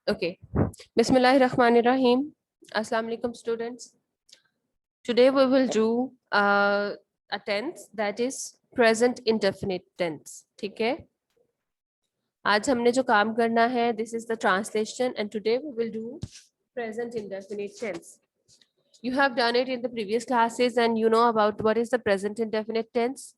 Okay. Bismillahirrahmanirrahim. Assalamu alaikum students. Today we will do a tense that is present indefinite tense. ठीक है? आज हमने जो काम करना है, this is the translation, and today we will do present indefinite tense. You have done it in the previous classes and you know about what is the present indefinite tense.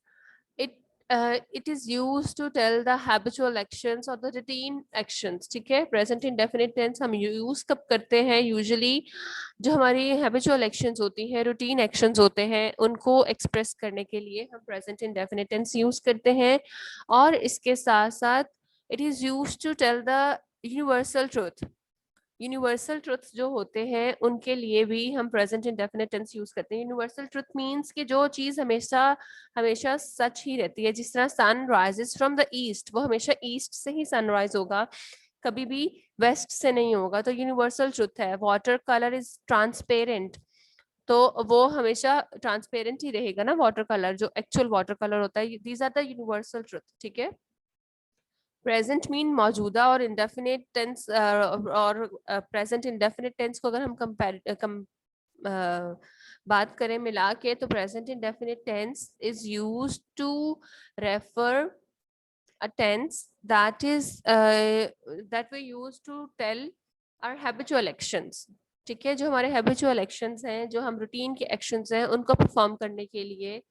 It is used to tell the habitual actions or the routine actions. ठीक है? Present indefinite tense हम use कब करते हैं? Usually जो हमारी habitual actions होती हैं, routine actions होते हैं, उनको express करने के लिए हम present indefinite tense use करते हैं. और इसके साथ साथ it is used to tell the universal truth. Universal truths जो होते हैं उनके लिए भी हम प्रेजेंट इंडेफिनिट टेंस यूज करते हैं. यूनिवर्सल ट्रुथ मींस कि जो चीज हमेशा हमेशा सच ही रहती है. जिस तरह sun rises from the east, वो हमेशा ईस्ट से ही सनराइज होगा, कभी भी वेस्ट से नहीं होगा. तो यूनिवर्सल ट्रुथ है. वाटर कलर इज ट्रांसपेरेंट, तो वो हमेशा ट्रांसपेरेंट ही रहेगा ना वाटर कलर, जो एक्चुअल वाटर कलर होता है. These are the universal truth. ठीक है? प्रेजेंट मीन मौजूदा, और इंडेफिनिट टेंस और प्रेजेंट इंडेफिनिट टेंस को अगर हम बात करें मिला के, तो present indefinite tense is used to refer a tense that is that we use to tell our habitual actions. ठीक है? जो हमारे habitual actions हैं, जो हम रूटीन के actions हैं, उनको परफॉर्म करने के लिए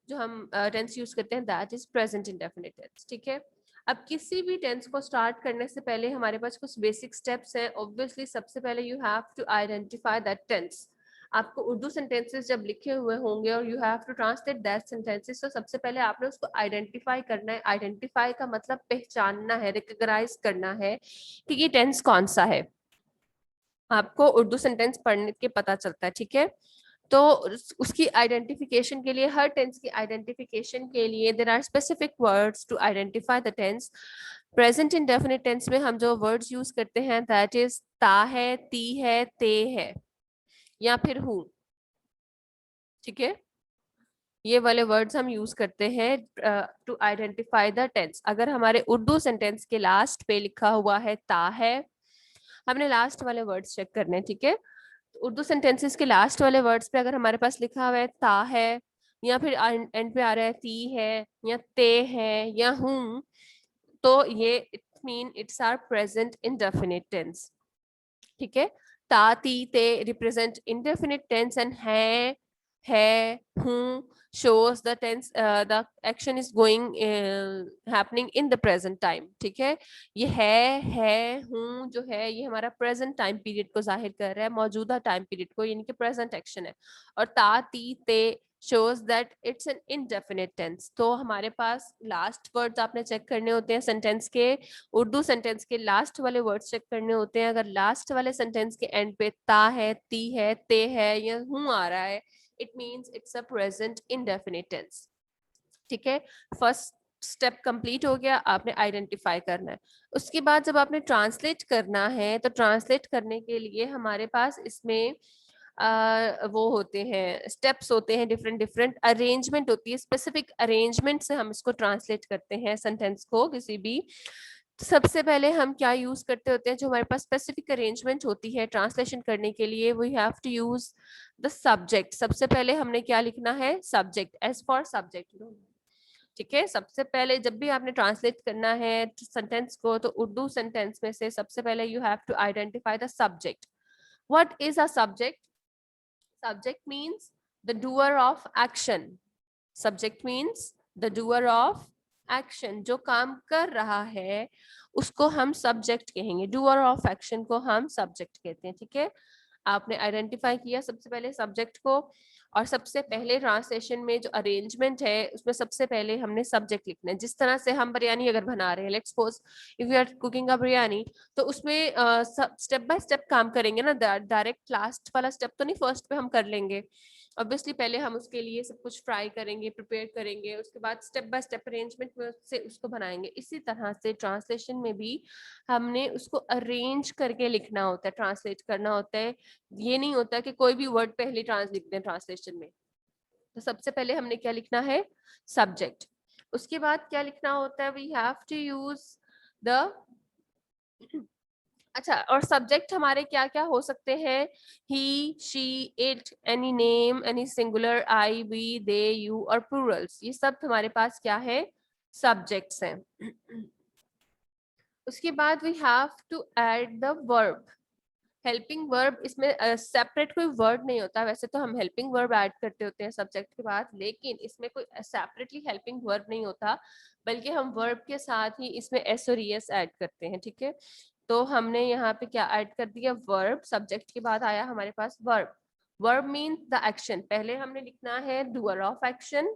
जो हम टेंस यूज करते हैं, that is present indefinite tense. ठीक है? अब किसी भी टेंस को स्टार्ट करने से पहले हमारे पास कुछ बेसिक स्टेप्स हैं. ऑब्वियसली सबसे पहले you have to identify that tense. आपको उर्दू सेंटेंसेस जब लिखे हुए होंगे और you have to translate that sentences, तो सबसे पहले आपने उसको आइडेंटिफाई करना है. आइडेंटिफाई का मतलब पहचानना है, रिकॉग्नाइज करना है कि ये टेंस कौन सा है. आपको उर्दू सेंटेंस पढ़ने के पता चलता है. ठीक है? तो उसकी आइडेंटिफिकेशन के लिए, हर टेंस की आइडेंटिफिकेशन के लिए there are specific words to identify the tense. Present indefinite tense में हम जो वर्ड्स यूज करते हैं, दैट इज ता है, ती है, ते है, या फिर हूं. ठीक है? ये वाले वर्ड्स हम यूज करते हैं टू आइडेंटिफाई द टेंस. अगर हमारे उर्दू सेंटेंस के लास्ट पे लिखा हुआ है ता है, हमने लास्ट वाले वर्ड्स चेक करने. ठीक है? उर्दू सेंटेंसेस के लास्ट वाले वर्ड्स पे अगर हमारे पास लिखा हुआ है ता है, या फिर एंड पे आ रहा है ती है, या ते है, या हूं, तो ये it mean it's are present indefinite tense. ठीक है? ता, ती, ते रिप्रेजेंट इंडेफिनिट टेंस, एंड है, हूं shows the tense, the action is going happening in the present time. ठीक है? ये है, हूं जो है, ये हमारा प्रेजेंट टाइम पीरियड को जाहिर कर रहा है, मौजूदा टाइम पीरियड को, यानी कि प्रेजेंट एक्शन है. और ता, ती, ते shows that it's an indefinite tense. तो हमारे पास लास्ट वर्ड्स आपने चेक करने होते हैं सेंटेंस के. उर्दू सेंटेंस के लास्ट वाले वर्ड्स चेक करने होते हैं. अगर लास्ट वाले सेंटेंस के एंड पे ता है, ती है, ते है, या हूं आ रहा है, it means it's a present indefinite tense. ठीक है? फर्स्ट स्टेप कंप्लीट हो गया, आपने आइडेंटिफाई करना है. उसके बाद जब आपने ट्रांसलेट करना है, तो ट्रांसलेट करने के लिए हमारे पास इसमें वो होते हैं, स्टेप्स होते हैं, डिफरेंट डिफरेंट अरेंजमेंट होती है. स्पेसिफिक अरेंजमेंट से हम इसको ट्रांसलेट करते हैं सेंटेंस को किसी भी. तो सबसे पहले हम क्या यूज करते होते हैं, जो हमारे पास स्पेसिफिक अरेंजमेंट होती है ट्रांसलेशन करने के लिए, we have to use the subject. सबसे पहले हमने क्या लिखना है? सब्जेक्ट. As for subject. ठीक है? सबसे पहले जब भी आपने ट्रांसलेट करना है सेंटेंस को, तो उर्दू सेंटेंस में से सबसे पहले you have to identify the subject. What is a subject? Subject means the doer of action. Subject means the doer of action. जो काम कर रहा है उसको हम सब्जेक्ट कहेंगे. डूअर ऑफ एक्शन को हम सब्जेक्ट कहते हैं. ठीक है? आपने आइडेंटिफाई किया सबसे पहले सब्जेक्ट को, और सबसे पहले ट्रांसलेशन में जो अरेंजमेंट है उसमें सबसे पहले हमने सब्जेक्ट लिखना है. जिस तरह से हम बिरयानी अगर बना रहे हैं, let's suppose if you are cooking a biryani, तो उसमें स्टेप बाय स्टेप काम करेंगे ना. डायरेक्ट लास्ट वाला स्टेप तो नहीं फर्स्ट पे हम कर लेंगे. ऑब्वियसली पहले हम उसके लिए सब कुछ फ्राई करेंगे, प्रिपेयर करेंगे, उसके बाद स्टेप बाय स्टेप अरेंजमेंट में से उसको बनाएंगे. इसी तरह से ट्रांसलेशन में भी हमने उसको अरेंज करके लिखना होता है, ट्रांसलेट करना होता है. ये नहीं होता कि कोई भी वर्ड पहले लिख दें ट्रांसलेशन में. तो सबसे पहले हमने क्या लिखना है? सब्जेक्ट. उसके बाद क्या लिखना होता है? We have to use the अच्छा, और सब्जेक्ट हमारे क्या क्या हो सकते हैं? He, she, it, any name, any singular, I, we, they, you और प्लूरल्स, ये सब हमारे पास क्या है? सब्जेक्ट्स हैं। उसके बाद we have to add the verb. Helping verb, इसमें सेपरेट कोई वर्ड नहीं होता, वैसे तो हम हेल्पिंग वर्ब ऐड करते होते हैं सब्जेक्ट के बाद, लेकिन इसमें कोई सेपरेटली हेल्पिंग वर्ब नहीं होता, बल्कि हम वर्ब के साथ ही इसमें एस और ईएस ऐड करते हैं। ठीक है, तो हमने यहाँ पे क्या ऐड कर दिया? वर्ब। सब्जेक्ट के बाद आया हमारे पास verb. Verb means the action. पहले हमने लिखना है डूअर ऑफ एक्शन।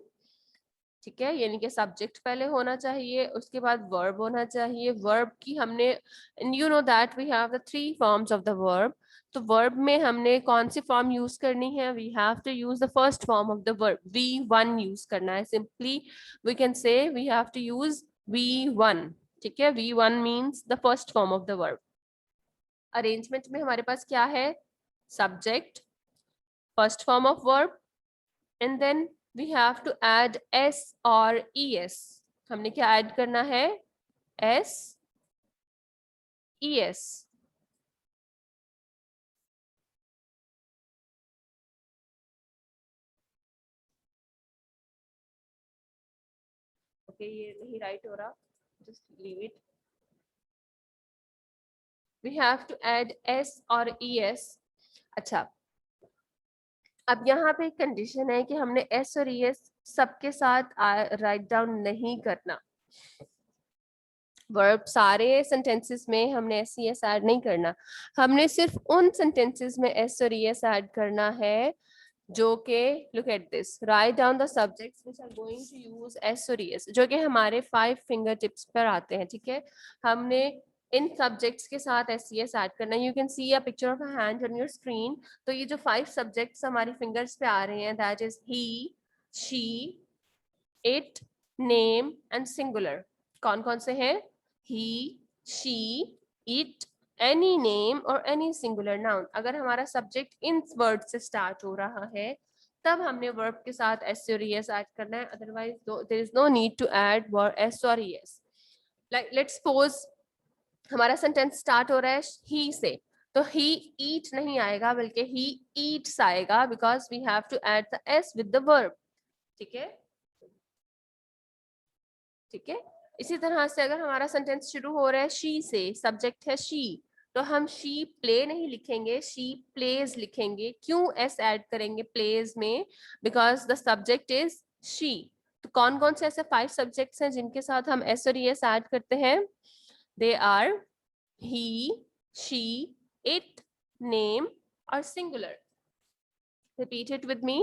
ठीक है, यानी कि सब्जेक्ट पहले होना चाहिए, उसके बाद वर्ब होना चाहिए। वर्ब की हमने, you know that we have the 3 forms of the verb. तो वर्ब में हमने कौन सी फॉर्म यूज करनी है? We have to use the first form of the verb, V1 use करना है। Simply we can say we have to use V1। ठीक है, V1 means the first form of the verb. Arrangement में हमारे पास क्या है? Subject, first form of verb, and then we have to add s or es। हमने क्या add करना है? s, es। ओके, ये नहीं राइट हो रहा, just leave it. we have to add s और es। अच्छा, अब यहाँ पे कंडीशन है कि हमने s और es सबके साथ राइट डाउन नहीं करना। वर्ब सारे सेंटेंसेस में हमने एस ई एस ऐड नहीं करना, हमने सिर्फ उन सेंटेंसेस में एस और ई एस ऐड करना है जो के, look at this, write down the subjects which are going to use S और ई एस, जो कि हमारे 5 फिंगर टिप्स पर आते हैं। ठीक है, हमने इन सब्जेक्ट्स के साथ एस सी एस ऐड करना है। You can see a picture of a hand on your screen. तो ये जो 5 सब्जेक्ट्स हमारी फिंगर्स पे आ रहे हैं, that is he, she, it, name and singular. कौन कौन से हैं? He, she, it, any name और एनी सिंगुलर नाउन। अगर हमारा सब्जेक्ट इन वर्ड से स्टार्ट हो रहा है तब हमने वर्ब के साथ एस और एस ऐड करना है, otherwise there is no need to add verb S और एस। लाइक लेट्स सपोज हमारा सेंटेंस स्टार्ट हो रहा है ही से, तो ही ईट नहीं आएगा बल्कि ही ईट्स आएगा, because we have to add the S with the verb. ठीक है, ठीक है। इसी तरह से अगर हमारा सेंटेंस शुरू हो रहा है शी से, सब्जेक्ट है शी, तो हम शी प्ले नहीं लिखेंगे, शी प्लेज लिखेंगे। क्यों एस ऐड करेंगे प्लेज में? Because the subject is she. तो कौन कौन से ऐसे 5 सब्जेक्ट्स हैं जिनके साथ हम एस और एस ऐड करते हैं? They are he, she, it, name और singular. Repeat it with me.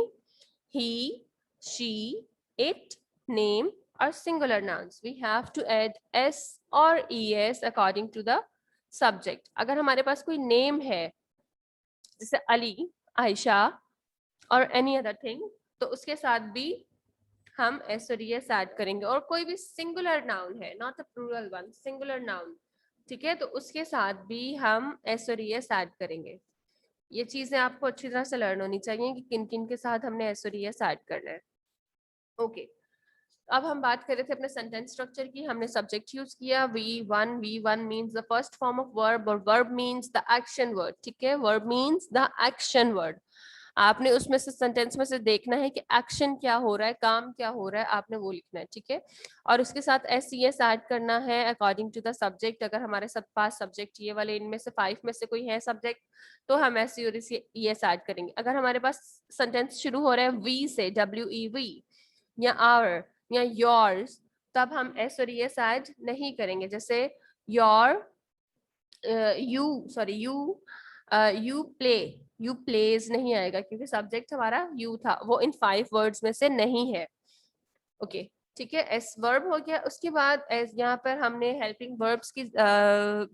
he, she, it, name or singular nouns. We have to add s or es according to the subject. अगर हमारे पास कोई name है जैसे अली, आयशा और any other thing, तो उसके साथ भी हम एस और एस ऐड करेंगे। और कोई भी सिंगुलर नाउन है, not a plural one, singular noun, ठीक है, तो उसके साथ भी हम एस और एस ऐड करेंगे। ये चीजें आपको अच्छी तरह से लर्न होनी चाहिए कि किन किन के साथ हमने एस और एस ऐड करना है। ओके, अब हम बात कर रहे थे अपने सेंटेंस स्ट्रक्चर की। हमने सब्जेक्ट यूज किया V1। V1 means the first form of verb और verb means the action word. ठीक है, verb means the action word. आपने उसमें से सेंटेंस में से देखना है कि एक्शन क्या हो रहा है, काम क्या हो रहा है, आपने वो लिखना है। ठीक है, और उसके साथ एस सी एस ऐड करना है अकॉर्डिंग टू द सब्जेक्ट। अगर हमारे साथ 5 सब्जेक्ट ये वाले, इनमें से 5 में से कोई है सब्जेक्ट, तो हम एस सी और एस ऐड करेंगे। अगर हमारे पास सेंटेंस शुरू हो रहा है वी से, WEV, या आवर या योर्स, तब हम एस और एस ऐड नहीं करेंगे। जैसे your, you, sorry you, you play, you plays नहीं आएगा क्योंकि सब्जेक्ट हमारा यू था, वो इन 5 वर्ड्स में से नहीं है। ओके, ठीक है, एस वर्ब हो गया। उसके बाद एस, यहाँ पर हमने हेल्पिंग वर्ब्स की,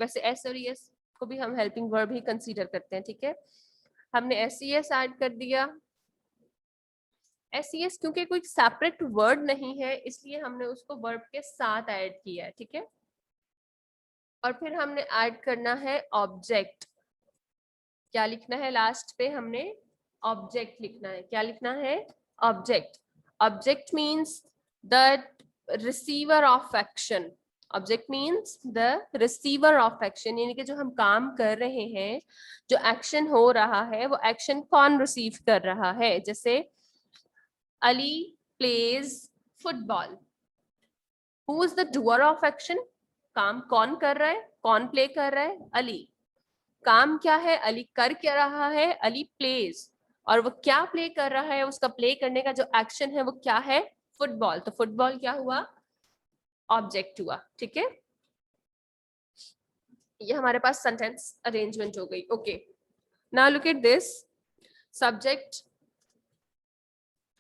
वैसे एस और एस को भी हम हेल्पिंग वर्ब ही कंसीडर करते हैं। ठीक है, हमने एस सी एस ऐड कर दिया। एस सी एस क्योंकि कोई सेपरेट वर्ड नहीं है, इसलिए हमने उसको वर्ब के साथ ऐड किया है। ठीक है, और फिर हमने ऐड करना है ऑब्जेक्ट। क्या लिखना है लास्ट पे? हमने ऑब्जेक्ट लिखना है। क्या लिखना है? Object. Object means the receiver of action. Object means the receiver of action, यानी कि जो हम काम कर रहे हैं, जो एक्शन हो रहा है, वो एक्शन कौन रिसीव कर रहा है। जैसे Ali plays football, who is the doer of action, काम कौन कर रहा है, कौन प्ले कर रहा है, अली। काम क्या है, अली कर क्या रहा है, अली प्लेज, और वो क्या प्ले कर रहा है, उसका प्ले करने का जो एक्शन है वो क्या है, फुटबॉल। तो फुटबॉल क्या हुआ, ऑब्जेक्ट हुआ। ठीक है, ये हमारे पास सेंटेंस अरेंजमेंट हो गई। Okay, now look at this, subject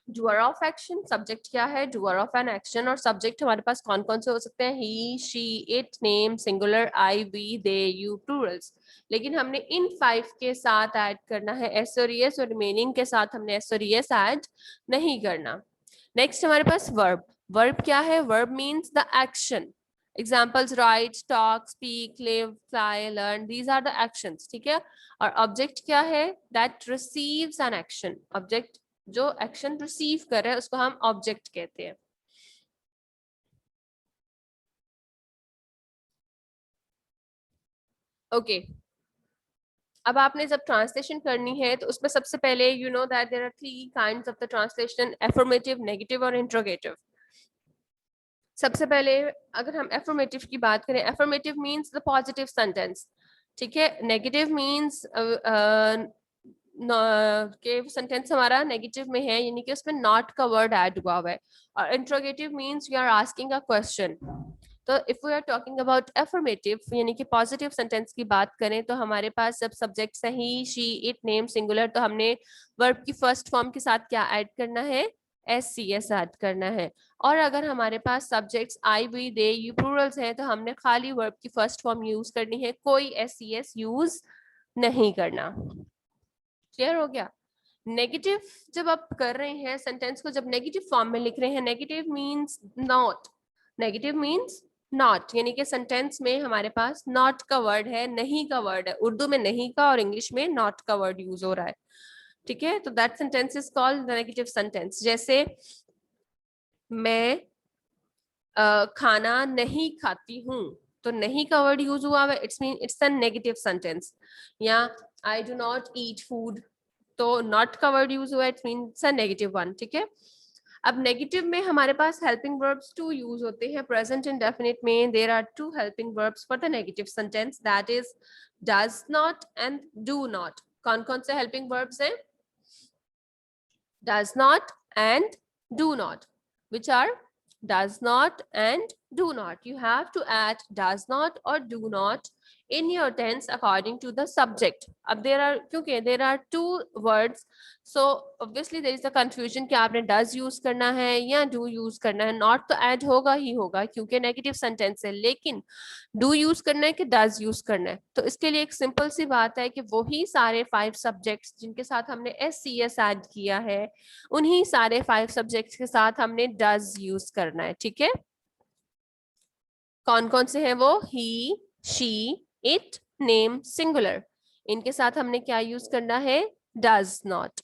doer of action, subject क्या है, डूअर ऑफ एन एक्शन। और सब्जेक्ट हमारे पास कौन कौन से हो सकते हैं, he, she, it, name, singular, I, we, they, you, plurals. लेकिन हमने इन 5 के साथ ऐड करना है एस और यस, और रिमेनिंग के साथ हमने एस और यस ऐड नहीं करना। नेक्स्ट हमारे पास वर्ब, वर्ब क्या है, verb means the action. Examples write, talk, speak, live, fly, learn, these are the actions. ठीक है, और ऑब्जेक्ट क्या है, that receives an action, object जो एक्शन रिसीव कर रहा है उसको हम ऑब्जेक्ट कहते हैं। ओके, अब आपने जब ट्रांसलेशन करनी है तो उसमें सबसे पहले you know that there are 3 kinds of the translation, affirmative, negative और इंट्रोगेटिव। सबसे पहले अगर हम एफर्मेटिव की बात करें, affirmative means the positive sentence. ठीक है, नेगेटिव मींस के सेंटेंस हमारा नेगेटिव में है, यानी कि उसमें नॉट का वर्ड ऐड हुआ है। और interrogative means you are asking a question. तो if we are talking about affirmative यानी कि पॉजिटिव सेंटेंस की बात करें, तो हमारे पास जब सब्जेक्ट है ही, शी, इट, नेम, सिंगुलर, तो हमने वर्ब की फर्स्ट फॉर्म के साथ क्या ऐड करना है, एस सी एस ऐड करना है। और अगर हमारे पास subjects I, we, they, you, plurals हैं, तो हमने खाली वर्ब की फर्स्ट फॉर्म यूज करनी है, कोई एस सी एस यूज नहीं करना। क्लियर हो गया। नेगेटिव जब आप कर रहे हैं सेंटेंस को, जब नेगेटिव फॉर्म में लिख रहे हैं, negative means not, negative means not, यानी कि सेंटेंस में हमारे पास नॉट का वर्ड है, नहीं का वर्ड है। उर्दू में नहीं का और इंग्लिश में नॉट का वर्ड यूज हो रहा है। ठीक है, तो that sentence is called negative sentence. जैसे मैं खाना नहीं खाती हूँ, तो नहीं का वर्ड यूज हुआ है, इट्स अ नेगेटिव सेंटेंस। या I do not eat food, तो नॉट का वर्ड यूज हुआ है, it means a negative one. ठीक है, अब नेगेटिव में हमारे पास हेल्पिंग वर्ब्स 2 यूज होते हैं। प्रेजेंट इंडेफिनिट में there are 2 helping verbs for the negative sentence, that is does not and do not. कौन कौन से हेल्पिंग वर्ब्स हैं, does not and do not, which are does not and do not. You have to add does not or do not in your tense according to the subject. अब क्योंकि there are 2 words, so obviously there is a confusion कि आपने does use करना है या do use करना है। not तो add होगा ही होगा क्योंकि negative sentence है, लेकिन डू यूज करना है कि डज यूज करना है। तो इसके लिए एक सिंपल सी बात है कि वही सारे 5 सब्जेक्ट्स जिनके साथ हमने एस सी एस ऐड किया है, उन्हीं सारे 5 सब्जेक्ट्स के साथ हमने डज यूज करना है। ठीक है, कौन कौन से हैं वो, ही, शी, इट, नेम, सिंगुलर, इनके साथ हमने क्या यूज करना है, डज नॉट।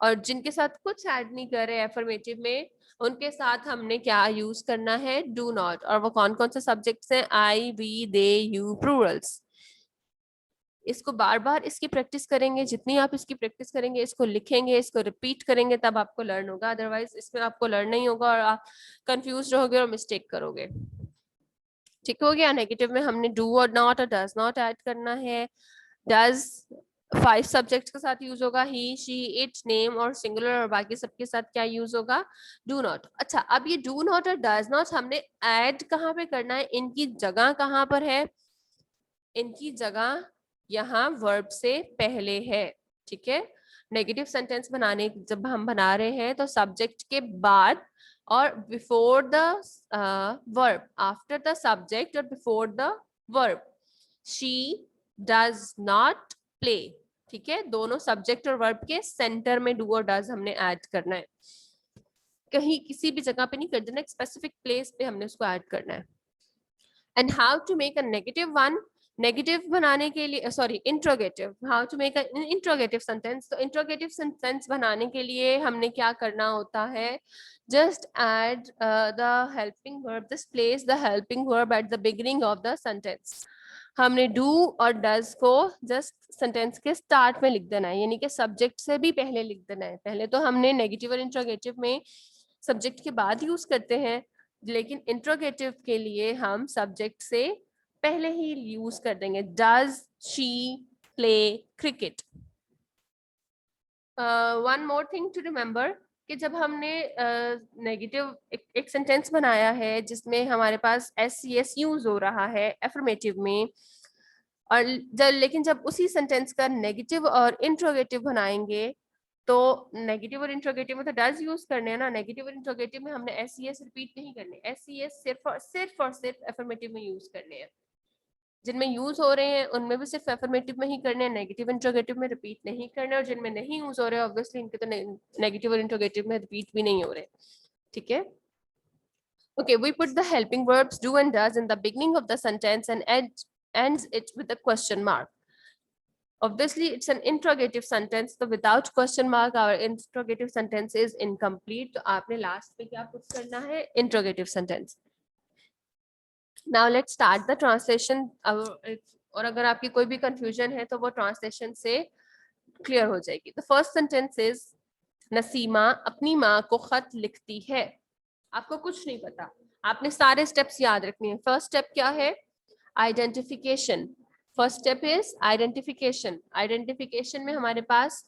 और जिनके साथ कुछ ऐड नहीं कर रहे एफर्मेटिव में, उनके साथ हमने क्या यूज करना है, डू नॉट। और वो कौन कौन से सब्जेक्ट्स हैं, आई, वी, दे, यू, प्लूरल्स। इसको बार बार इसकी प्रैक्टिस करेंगे, जितनी आप इसकी प्रैक्टिस करेंगे, इसको लिखेंगे, इसको रिपीट करेंगे, तब आपको लर्न होगा। अदरवाइज इसमें आपको लर्न नहीं होगा और आप कंफ्यूज रहोगे और मिस्टेक करोगे। ठीक हो गया, नेगेटिव में हमने डू और नॉट और डज नॉट ऐड करना है। डज 5 सब्जेक्ट्स के साथ यूज होगा, ही, शी, इट, नेम और सिंगुलर, और बाकी सबके साथ क्या यूज होगा, डू नॉट। अच्छा, अब ये डू नॉट और डज नॉट हमने ऐड कहाँ पे करना है, इनकी जगह कहाँ पर है, इनकी जगह यहाँ वर्ब से पहले है। ठीक है, नेगेटिव सेंटेंस बनाने जब हम बना रहे हैं तो सब्जेक्ट के बाद और before the verb, after the subject और before the verb. She does not play, ठीक है, दोनों सब्जेक्ट और वर्ब के सेंटर में डू और डज हमने ऐड करना है, कहीं किसी भी जगह पे नहीं कर देना, स्पेसिफिक प्लेस पे हमने उसको ऐड करना है। And how to make a negative one, negative बनाने के लिए, sorry, interrogative, how to make an interrogative sentence. तो इंट्रोगेटिव सेंटेंस बनाने के लिए हमने क्या करना होता है, just add the helping verb, just place the helping verb at the beginning of the sentence. हमने डू और डज को जस्ट सेंटेंस के स्टार्ट में लिख देना है, यानी कि सब्जेक्ट से भी पहले लिख देना है। पहले तो हमने नेगेटिव और इंट्रोगेटिव में सब्जेक्ट के बाद यूज करते हैं, लेकिन इंट्रोगेटिव के लिए हम सब्जेक्ट से पहले ही यूज कर देंगे। Does she play cricket. One more thing to remember कि जब हमने नेगेटिव एक सेंटेंस बनाया है जिसमें हमारे पास एस यूज हो रहा है एफर्मेटिव में, और लेकिन जब उसी सेंटेंस का नेगेटिव और इंट्रोगेटिव बनाएंगे तो नेगेटिव और इंट्रोगेटिव में तो डज यूज करने हैं ना, नेगेटिव और इंट्रोगेटिव में हमने एस रिपीट नहीं करने, एस सिर्फ एफर्मेटिव में यूज करने हैं। जिनमें यूज हो रहे हैं उनमें भी सिर्फ एफर्मेटिव में ही करने हैं, नेगेटिव इंट्रोगेटिव में रिपीट नहीं करने, और जिनमें नहीं यूज हो रहे हैं ऑब्वियसली इनके तो नेगेटिव और इंट्रोगेटिव में रिपीट भी नहीं हो रहे। ठीक है, okay, we put the helping verbs do and does in the beginning of the sentence and ends it with a question mark. Obviously it's an interrogative sentence, so without question mark our interrogative sentence is incomplete. तो आपने last में क्या put करना है, interrogative sentence. Now let's start the translation. और अगर आपकी कोई भी confusion है तो वो translation से clear हो जाएगी. The first sentence is Naseema अपनी माँ को खत लिखती है। आपको कुछ नहीं पता, आपने सारे स्टेप्स याद रखने हैं। फर्स्ट स्टेप क्या है, identification. First step is identification. Identification में हमारे पास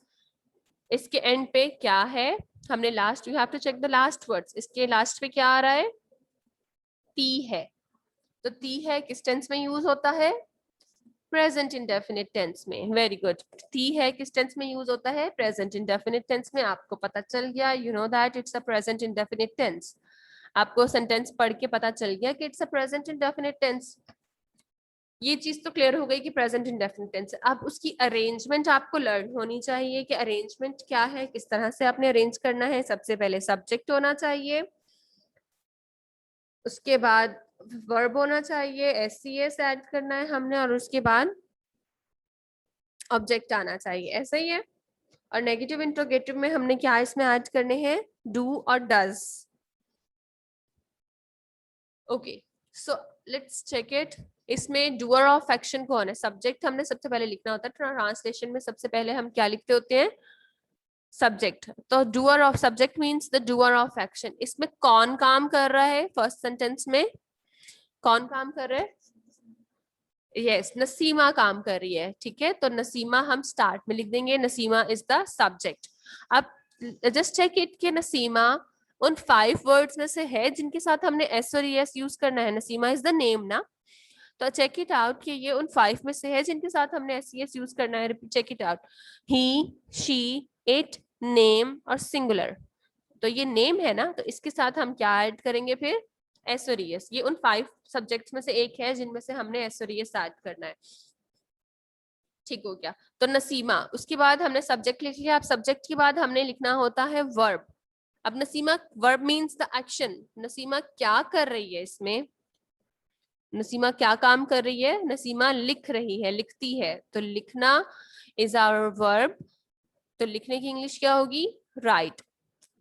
इसके एंड पे क्या है, हमने last, you have to check the last words, इसके लास्ट पे क्या आ रहा है, टी है। तो टी है किस टेंस में यूज होता है, प्रेजेंट इंडेफिनिट टेंस में। वेरी गुड, टी है किस टेंस में यूज होता है, प्रेजेंट इंडेफिनिट टेंस में। आपको पता चल गया, you know that it's a present indefinite tense. आपको सेंटेंस पढ़ के पता चल गया कि it's a present indefinite tense. ये चीज तो क्लियर हो गई कि प्रेजेंट इंडेफिनिट टेंस। अब उसकी अरेंजमेंट आपको लर्न होनी चाहिए कि अरेंजमेंट क्या है, किस तरह से आपने अरेंज करना है। सबसे पहले सब्जेक्ट होना चाहिए, उसके बाद वर्ब होना चाहिए, एस ऐड करना है हमने, और उसके बाद ऑब्जेक्ट आना चाहिए, ऐसा ही है। और नेगेटिव इंट्रोगेटिव में हमने क्या इसमें ऐड करने हैं, डू और does. Okay, so let's check it. इसमें डूअर ऑफ एक्शन कौन है, सब्जेक्ट हमने सबसे पहले लिखना होता है। ट्रांसलेशन में सबसे पहले हम क्या लिखते होते हैं, सब्जेक्ट। तो doer of, subject means the doer of action. इसमें कौन काम कर रहा है, फर्स्ट सेंटेंस में कौन काम कर रहा है, यस, नसीमा काम कर रही है। ठीक है, तो नसीमा हम स्टार्ट में लिख देंगे, नसीमा इज द सब्जेक्ट। अब जस्ट चेक इट कि नसीमा उन 5 वर्ड्स में से है जिनके साथ हमने एस और एस यूज करना है। नसीमा इज द नेम ना, तो चेक इट आउट कि ये उन 5 में से है जिनके साथ हमने एस यूज करना है। Check it out, he, she, it, name और सिंगुलर। तो ये नेम है ना, तो इसके साथ हम क्या ऐड करेंगे फिर, एस और एस। ये उन 5 सब्जेक्ट्स में से एक है जिनमें से हमने एस और एस ऐड करना है। ठीक हो गया, तो नसीमा, उसके बाद हमने सब्जेक्ट लिख लिया। अब सब्जेक्ट के बाद हमने लिखना होता है वर्ब। अब Naseema, verb means the action, Naseema क्या कर रही है इसमें, नसीमा क्या काम कर रही है, नसीमा लिख रही है, लिखती है। तो लिखना इज आवर वर्ब, तो लिखने की इंग्लिश क्या होगी, राइट।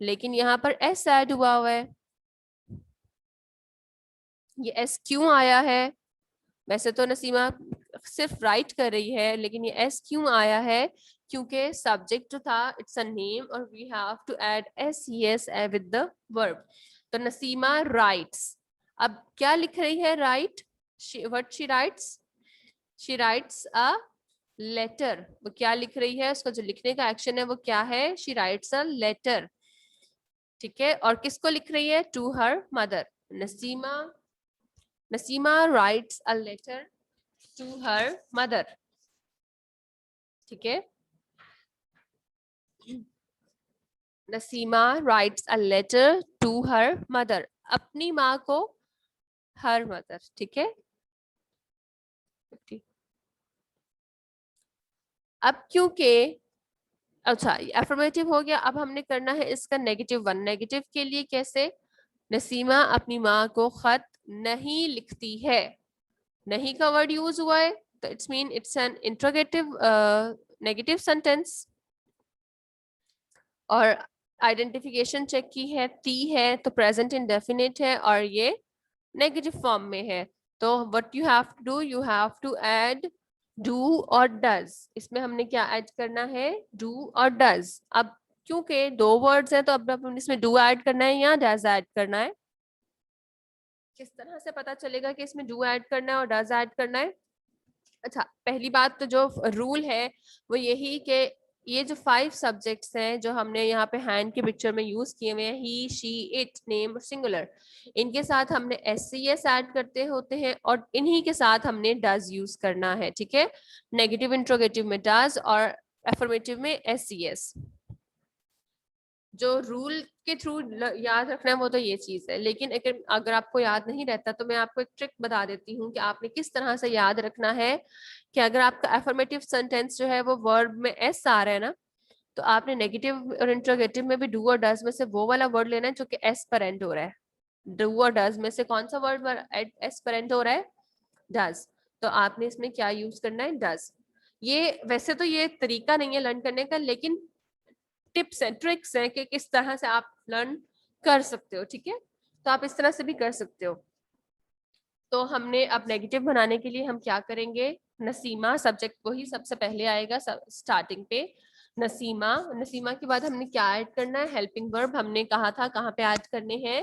लेकिन यहाँ पर एस ऐड हुआ है, ये एस क्यों आया है, वैसे तो नसीमा सिर्फ राइट कर रही है, लेकिन ये एस क्यों आया है, क्योंकि सब्जेक्ट जो था इट्स अ नेम और we have to add S with the verb. तो नसीमा राइट्स, अब क्या लिख रही है, write, what she writes, she writes a letter. वो क्या लिख रही है, उसका जो लिखने का एक्शन है वो क्या है, शी राइट्स अ लेटर। ठीक है, और किसको लिख रही है, to her mother. Naseema, Naseema writes a letter to her mother. ठीक है, Naseema writes a letter to her mother, अपनी माँ को, हर मदर। ठीक है, अब क्योंकि, अच्छा एफर्मेटिव हो गया, अब हमने करना है इसका नेगेटिव वन। नेगेटिव के लिए कैसे, नसीमा अपनी माँ को खत नहीं लिखती है। नहीं का वर्ड यूज हुआ है, तो it's mean it's an interrogative negative sentence. और आइडेंटिफिकेशन चेक की है, ती है तो प्रेजेंट इंडेफिनिट है और ये नेगेटिव फॉर्म में है। तो what you have to do, you have to add do और डज। इसमें हमने क्या ऐड करना है, डू और डज। अब क्योंकि दो वर्ड्स हैं तो अब अपन इसमें डू ऐड करना है या डज ऐड करना है। किस तरह से पता चलेगा कि इसमें डू ऐड करना है और डज ऐड करना है? अच्छा, पहली बात तो जो रूल है वो यही कि ये जो 5 सब्जेक्ट्स हैं जो हमने यहाँ पे हैंड के पिक्चर में यूज किए हुए हैं, he, she, it, name, singular, इनके साथ हमने एस सी एस ऐड करते होते हैं और इन्हीं के साथ हमने डज यूज करना है। ठीक है, नेगेटिव इंट्रोगेटिव में डज और एफर्मेटिव में एस सी एस। जो रूल के थ्रू याद रखना है वो तो ये चीज है, लेकिन अगर आपको याद नहीं रहता तो मैं आपको एक ट्रिक बता देती हूँ कि आपने किस तरह से याद रखना है कि अगर आपका एफर्मेटिव सेंटेंस जो है वो वर्ब में एस आ रहा है ना, तो आपने नेगेटिव और इंट्रोगेटिव में भी डू और डज में से वो वाला वर्ड लेना है जो कि एस पर एंड हो रहा है। डू और डज में से कौन सा वर्ड एस पर एंड हो रहा है, डज। तो आपने इसमें क्या यूज करना है, डज। ये वैसे तो ये तरीका नहीं है लर्न करने का, लेकिन टिप्स हैं, ट्रिक्स हैं कि किस तरह से आप लर्न कर सकते हो। ठीक है, तो आप इस तरह से भी कर सकते हो। तो हमने अब नेगेटिव बनाने के लिए हम क्या करेंगे, नसीमा सब्जेक्ट वही सबसे पहले आएगा स्टार्टिंग पे। नसीमा, नसीमा के बाद हमने क्या ऐड करना है, हेल्पिंग वर्ब। हमने कहा था कहाँ पे ऐड करने हैं,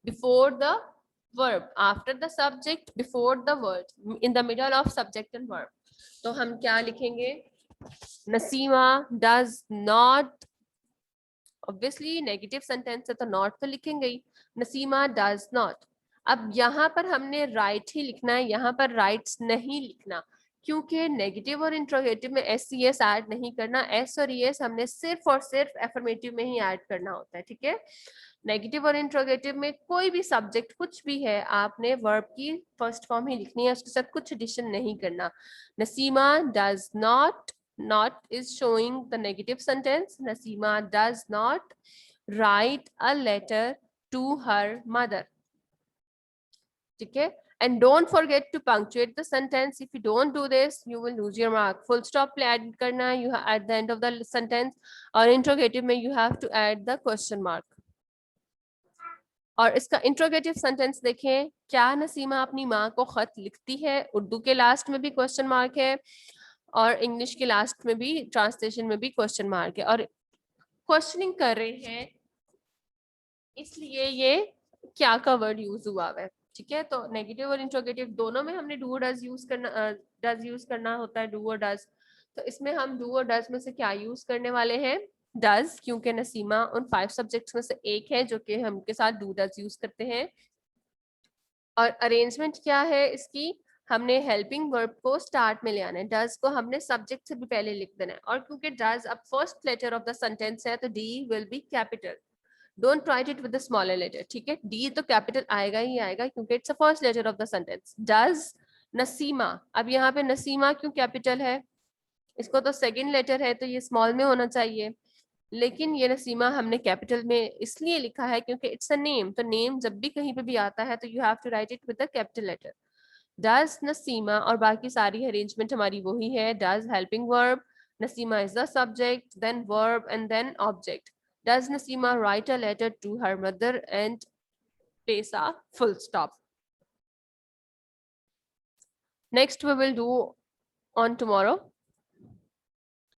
before the verb, after the subject, before the word, in the middle of subject and verb. तो हम क्या लिखेंगे, Naseema does not, obviously negative sentence है तो नॉट तो लिखेंगे ही, नसीमा डज नॉट। अब यहाँ पर हमने राइट ही लिखना है, यहाँ पर राइट्स नहीं लिखना, क्योंकि नेगेटिव और इंट्रोगेटिव में एस सी एस ऐड नहीं करना। एस और एस हमने सिर्फ और सिर्फ एफर्मेटिव में ही ऐड करना होता है। ठीक है, नेगेटिव और इंट्रोगेटिव में कोई भी सब्जेक्ट कुछ भी है, आपने वर्ब की फर्स्ट फॉर्म ही लिखनी है, उसके साथ कुछ एडिशन नहीं करना। Naseema does not, not is showing the negative sentence. Nasima does not write a letter to her mother. ठीक है, and don't forget to punctuate the sentence. If you don't do this, you will lose your mark. Full stop add करना है you at the end of the sentence, और interrogative में you have to add the question mark. और इसका interrogative sentence देखें, क्या नसीमा अपनी माँ को खत लिखती है, उर्दू के लास्ट में भी क्वेश्चन मार्क है और इंग्लिश के लास्ट में भी, ट्रांसलेशन में भी क्वेश्चन मार्क है, और क्वेश्चनिंग कर रहे हैं इसलिए ये क्या का वर्ड यूज हुआ है। ठीक है, तो नेगेटिव और इंट्रोगेटिव दोनों में हमने डू और डज यूज करना, डज यूज करना होता है, डू और डज। तो इसमें हम डू और डज में से क्या यूज करने वाले हैं, डज, क्योंकि नसीमा उन 5 सब्जेक्ट्स में से एक है जो कि हम के साथ डू डज यूज करते हैं। और अरेंजमेंट क्या है इसकी, हमने हेल्पिंग वर्ब को स्टार्ट में ले आना है, डज को हमने सब्जेक्ट से भी पहले लिख देना है, और क्योंकि डज अब first letter of the sentence है तो D will be capital, don't write it with the smaller letter. ठीक है, डी तो कैपिटल आएगा ही आएगा क्योंकि it's a first letter of the sentence. Does Naseema, अब यहाँ पे नसीमा क्यों कैपिटल है, इसको तो सेकंड लेटर है तो ये स्मॉल में होना चाहिए, लेकिन ये नसीमा हमने कैपिटल में इसलिए लिखा है क्योंकि इट्स अ नेम, तो नेम जब भी कहीं पे भी आता है तो you have to write it with the capital letter. Does Naseema, और बाकी सारी अरेंजमेंट हमारी वही है, does helping verb, Naseema is the subject, then verb and then object. Does Naseema write a letter to her mother and place a full stop. Next we will do on tomorrow.